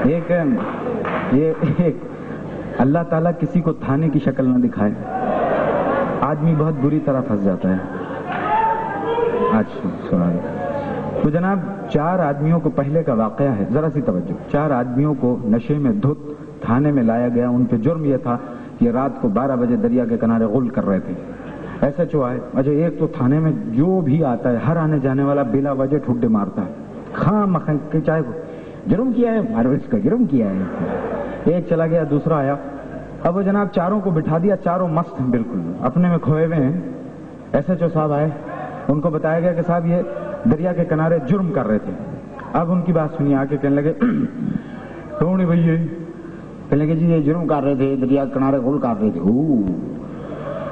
ایک اللہ تعالیٰ کسی کو تھانے کی شکل نہ دکھائے، آدمی بہت بری طرح پھنس جاتا ہے. سوال تو جناب 4 آدمیوں کو پہلے کا واقعہ ہے، ذرا سی توجہ. 4 آدمیوں کو نشے میں دھت تھانے میں لایا گیا. ان پہ جرم یہ تھا کہ رات کو 12 بجے دریا کے کنارے غل کر رہے تھے. ایسا جو ہے اچھا، ایک تو تھانے میں جو بھی آتا ہے ہر آنے جانے والا بلا وجہ ٹھڈے مارتا ہے، خواہ مخواہ کے چاہے جرم کیا ہے، مارویس کا جرم کیا ہے. ایک چلا گیا، دوسرا آیا. اب وہ جناب 4 کو بٹھا دیا، 4 مست ہیں، بالکل اپنے میں کھوئے ہوئے ہیں. ایسے جو صاحب آئے، ان کو بتایا گیا کہ صاحب یہ دریا کے کنارے جرم کر رہے تھے. اب ان کی بات سنی، آ کے کہنے لگے کون ہے بھائی؟ کہنے لگے جی یہ جرم کر رہے تھے، دریا کے کنارے غل کر رہے تھے.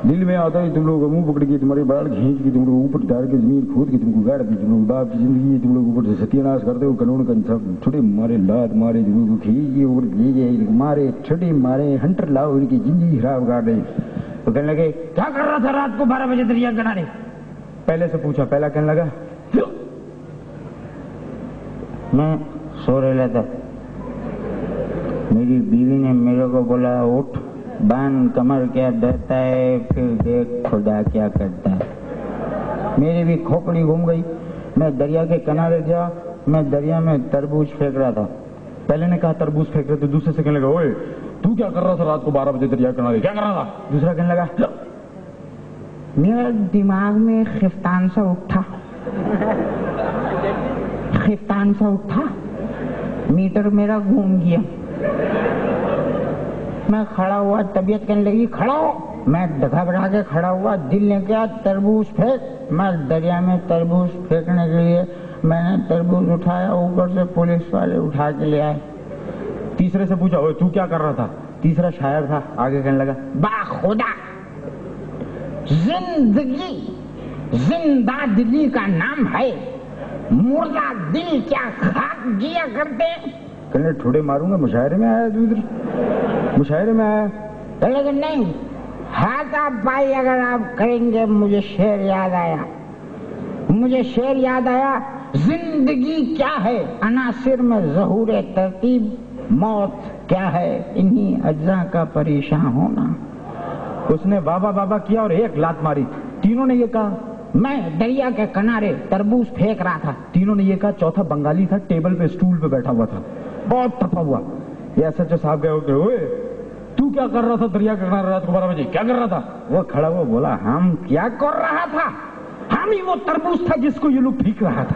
دل میں آتا ہے تم لوگ منہ پکڑ کے تمہارے بال کھینچ کے تم لوگ اوپر ڈال کے زمین کھود کے تم کو گاڑ دی، تم لوگ باپ کی زندگی تم لوگ اوپر سے ستیہ ناش کرتے ہو. قانون کا انصاف چھوٹے مارے لات مارے تم لوگ کھینچ اوپر بھیجے مارے چھوٹے مارے ہنٹر لاؤ ان کی زندگی خراب کر دیں. تو کہنے لگے کیا کر رہا تھا رات کو 12 بجے دریا کنارے؟ پہلے سے پوچھا. پہلا کہنے لگا میں سو رہا تھا، میری بیوی نے میرے کو بولا اٹھ بان کمر کیا ڈرتا ہے، پھر دیکھ خدا کیا کرتا ہے. میری بھی کھوپڑی گھوم گئی. میں دریا کے کنارے گیا، میں دریا میں تربوز پھینک رہا تھا. پہلے نے کہا تربوز پھینک رہے تو دوسرے سے کہنے لگا اوئے تو کیا کر رہا تھا رات کو 12 بجے دریا کے کنارے، کیا کر رہا تھا؟ دوسرا کہنے لگا میرے دماغ میں خفتان سا اٹھا، خفتان سا اٹھا، میٹر میرا گھوم گیا. میں کھڑا ہوا، طبیعت کہنے لگی کھڑا ہو. میں گھبرا کے کھڑا ہوا. دل نے کیا تربوز پھینک. میں دریا میں تربوز پھینکنے کے لیے میں نے تربوز اٹھایا، اوپر سے پولیس والے اٹھا کے لے آئے. تیسرے سے پوچھا تو کیا کر رہا تھا؟ تیسرا شاعر تھا، آگے کہنے لگا با خدا زندگی زندہ دلی کا نام ہے، مردہ دل کیا خاک گیا کرتے. کہنے ٹھوڑے ماروں گا، مشاعرے میں آیا تو ادھر مشاعرے میں آیا. لیکن نہیں، ہاتھا پائی اگر آپ کریں گے مجھے شعر یاد آیا، مجھے شعر یاد آیا. زندگی کیا ہے عناصر میں ظہور ترتیب، موت کیا ہے انہی اجزاء کا پریشان ہونا. اس نے بابا بابا کیا اور ایک لات ماری. تینوں نے یہ کہا میں دریا کے کنارے تربوز پھینک رہا تھا. تینوں نے یہ کہا. چوتھا بنگالی تھا، ٹیبل پہ اسٹول پہ بیٹھا ہوا تھا، بہت تپا ہوا. یہ ایسا جو صاحب گئے ہوتے ہوئے تو کیا کر رہا تھا دریا کے کنارے رات کو 12 بجے، کیا کر رہا تھا؟ وہ کھڑا ہوا بولا ہم کیا کر رہا تھا، ہم ہی وہ تربوز تھا جس کو یہ لوگ پھینک رہا تھا.